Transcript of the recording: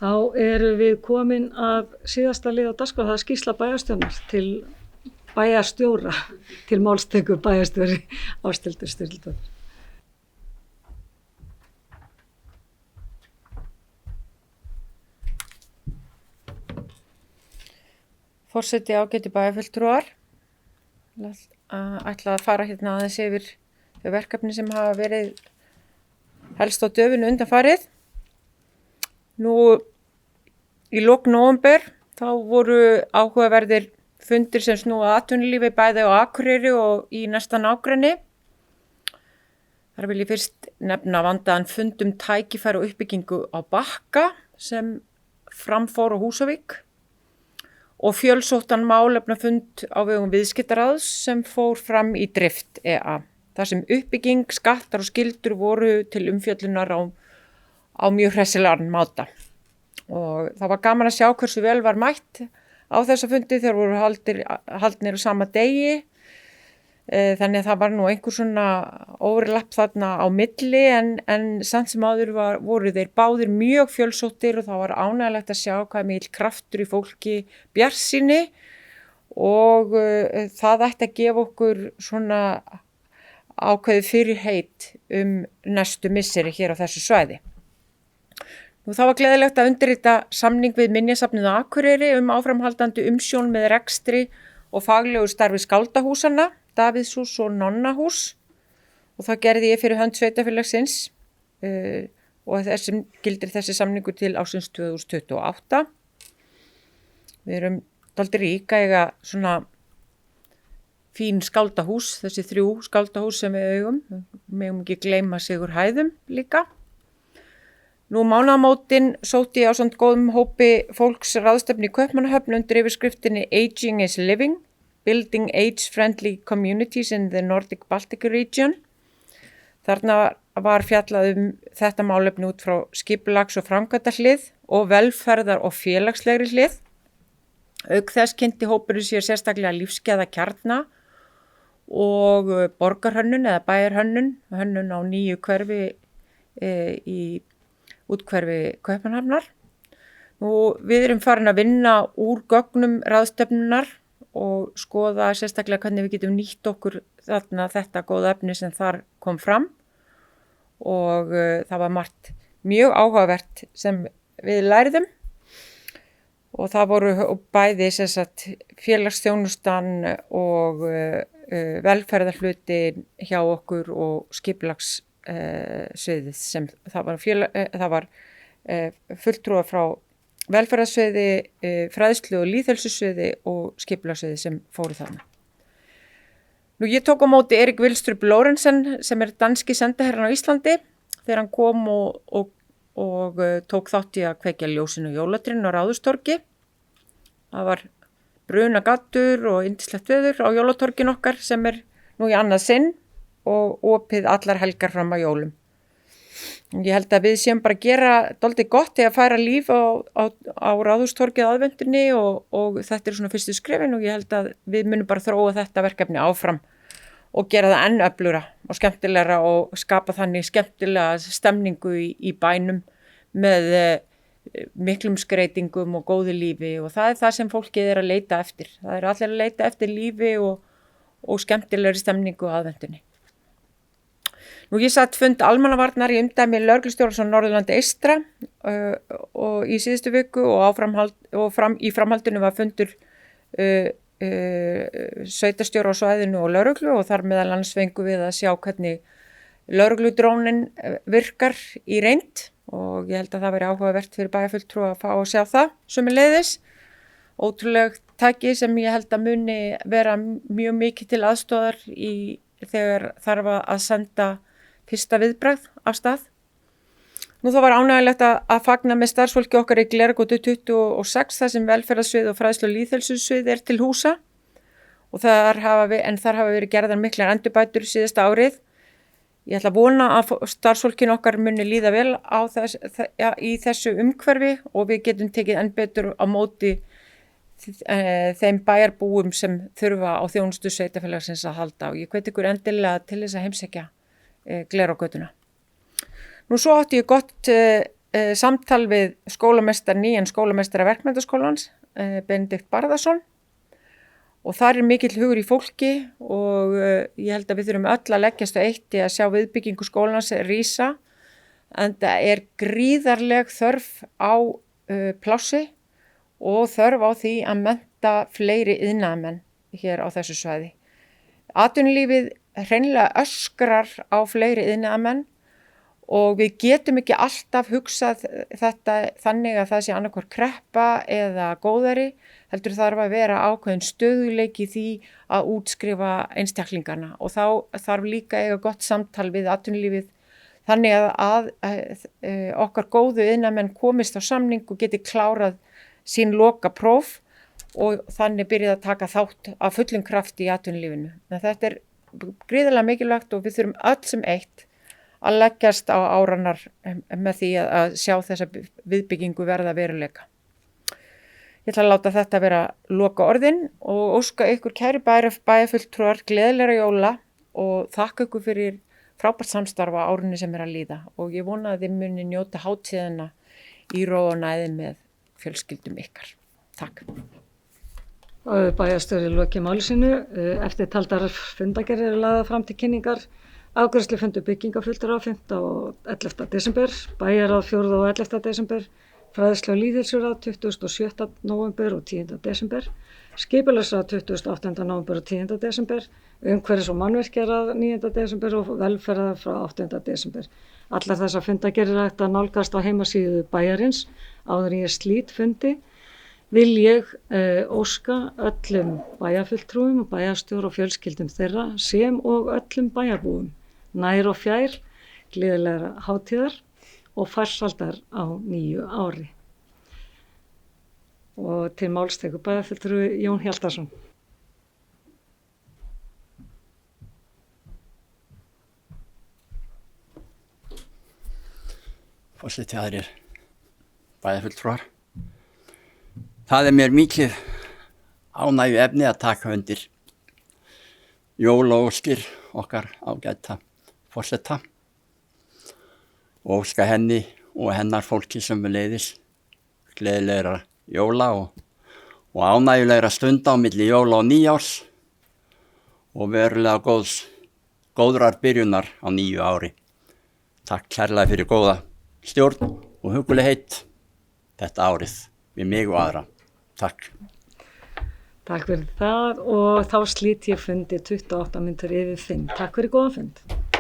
Þá erum við komin að síðasta lið á dagskrá, það er skýrsla bæjarstjórnar til bæjarstjóra, til málstöku bæjarstjóri Ásthildur Sturludóttir. Forseti ágætu bæjarfulltrúar, ætla að fara hérna aðeins yfir þau verkefni sem hafa verið helst á döfinu undanfarið. Nú í lok nóvember þá voru áhugaverðir fundir sem snúa að atvinnulífi bæði á Akureyri og í næsta nágrenni. Þar vil ég fyrst nefna vandaðan fund tækifæri og uppbyggingu á Bakka sem fram fór á Húsavík og fjölsóttan málefnafund á vegum viðskiptaráðs sem fór fram í Drift EA. Þar sem uppbygging, skattar og skyldur voru til umfjöllunar á mjög hressilegan máta. Og það var gaman að sjá hversu vel var mætt á þessa fundi þegar voru haldnir á sama degi. Þannig að það var nú einhver svona overlapp þarna á milli en samt sem áður voru þeir báðir mjög fjölsóttir og það var ánægilegt að sjá hvað mikill kraftur í fólki, bjartsýni og það ætti að gefa okkur svona ákveðið fyrirheit næstu misseri hér á þessu svæði. Nú það var gleðilegt að undirrita samning við Minjasafnið á Akureyri áframhaldandi umsjón með rekstri og faglegu starfi skáldahúsanna, Davíðshús og Nonnahús og það gerði ég fyrir hönd sveitarfélagsins og gildir þessi samningur til ársins 2028. Við erum dálítið rík að eiga svona fín skáldahús, þessi 3 skáldahús sem við eigum, megum ekki gleyma Sigurhæðum líka. Nú mánaðamótin sótti ég ásamt góðum hópi fólks ráðstefnu í Kaupmannahöfn undir yfirskriftinni Aging is Living, Building Age-Friendly Communities in the Nordic Baltic Region. Þarna var fjallað þetta málefni út frá skipulags- og framkvæmdahlið og velferðar- og félagslegri hlið. Auk þess kynnti hópurinn sér sérstaklega lífsgæðakjarna og borgarhönnun eða bæjarhönnun, hönnun á nýju hverfi í úthverfi Kaupmannahafnar. Nú við erum farin að vinna úr gögnum ráðstefnunar og skoða sérstaklega hvernig við getum nýtt okkur þarna þetta góða efni sem þar kom fram og það var margt mjög áhugavert sem við lærðum og það voru bæði félagsþjónustan og velferðarhluti hjá okkur og skipulagssviðið sem það var fulltrúar frá velferðarsviði, fræðslu- og lýðheilsusviði og skipulagssviði sem fóru þarna. Nú ég tók á móti Erik Vilstrup Lorentzen sem danski sendiherrann á Íslandi þegar hann kom og tók þátt í að kveikja ljósin og jólatrén á Ráðhústorgi. Það var brunagaddur og yndislegt veður á jólatorgin okkar sem nú í annað sinn og opið allar helgar fram að jólum. Ég held að við séum bara að gera dálítið gott til að færa líf á Ráðhústorgið aðvendunni og þetta svona fyrstu skrefin og ég held að við munum bara þróa þetta verkefni áfram og gera það enn öflugra og skemmtilegra og skapa þannig skemmtilega stemningu í bænum með miklum skreytingum og góðu lífi og það það sem fólkið að leita eftir. Það allir að leita eftir lífi og skemmtilegri stemningu á aðvendunni. Nú ég satt fund almannavarnar í umdæmi lögreglustjórans á Norðurlandi eystra og í síðustu viku og í framhaldinu var fundur sveitarstjóra á svæðinu og lögreglu og þar meðal annars fengum við að sjá hvernig lögregludrónin virkar í reynd og ég held að það veri áhugavert fyrir bæjarfulltrúa að fá að sjá það sömuleiðis. Ótrúleg tæki sem ég held að muni vera mjög mikið til aðstoðar þegar þarf að senda fyrsta viðbragð af stað. Nú það var ánægilegt að fagna með starfsfólki okkar í Glerárgötu 26 þar sem velferðarsvið og fræðslu- og lýðheilsusvið til húsa og þar hafa verið gerðar miklar endurbætur síðasta árið. Ég ætla að vona að starfsfólkin okkar muni líða vel í þessu umhverfi og við getum tekið enn betur á móti þeim bæjarbúum sem þurfa á þjónustu sveitarfélagsins að halda og ég hvet ykkur endilega til þess að heimsækja Glerárgötuna. Nú svo átti ég gott samtal við nýjan skólameistara Verkmenntaskólans, Benedikt Barðarsson, og þar mikill hugur í fólki og ég held að við þurfum öll að leggjast á eitt í að sjá viðbyggingu skólans rísa, en það gríðarleg þörf á plássi og þörf á því að mennta fleiri iðnaðarmenn hér á þessu svæði. Atvinnulífið hreinlega öskrar á fleiri iðnaðarmenn og við getum ekki alltaf hugsað þetta þannig að það sé annarkvort kreppa eða góðæri, heldur þarf að vera ákveðin stöðugleiki í því að útskrifa einstaklingarna og þá þarf líka eiga gott samtal við atvinnulífið þannig að okkar góðu iðnaðarmenn komist á samning og geti klárað sín lokapróf og þannig byrjað að taka þátt af fullum krafti í atvinnulífinu. Þetta gríðarlega mikilvægt og við þurfum öll sem eitt að leggjast á áranar með því að sjá þessa viðbyggingu verða veruleika. Ég ætla að láta þetta vera loka orðin og óska ykkur kæri bæjarfulltrúar gleðilegra jóla og þakka ykkur fyrir frábært samstarf á árinu sem að líða og ég vona að þið muni njóta hátíðina í ró og næði með fjölskyldum ykkar. Takk. Bæjarstjóri lokið máli sínu. Eftirtaldar fundargerðir eru lagðar fram til kynningar. Afgreiðslufundur byggingafulltrúa 5. og 11. desember, bæjarráð 4. og 11. desember, fræðslu- og lýðheilsuráð 27. nóvember og 10. desember, skipulagsráð 28. nóvember og 10. desember, umhverfis- og mannvirkjaráð 9. desember og velferðar frá 8. desember. Allar þessar fundargerðir er hægt að nálgast á heimasíðu bæjarins áður en ég slít fundi. Vil ég óska öllum bæjarfulltrúum og bæjarstjóra og fjölskyldum þeirra sem og öllum bæjarbúum nær og fjær, gleðilegra hátíðar og farsældar á nýju ári. Og til máls tekur bæjarfulltrúi Jón Hjaltason. Forseti, aðrir bæjarfulltrúar. Það mér mikið ánægju efni að taka undir jólaóskir okkar ágæta forseta og óska henni og hennar fólki sömuleiðis gleðilegra jóla og ánægjulegra stunda á milli jóla og nýjárs og verulega góðrar byrjunar á nýju ári. Takk kærlega fyrir góða stjórn og hugulegheit þetta árið við mig og aðra. Takk. Takk fyrir það og þá slít ég fundi 28 mínútur yfir 5. Takk fyrir góðan fund.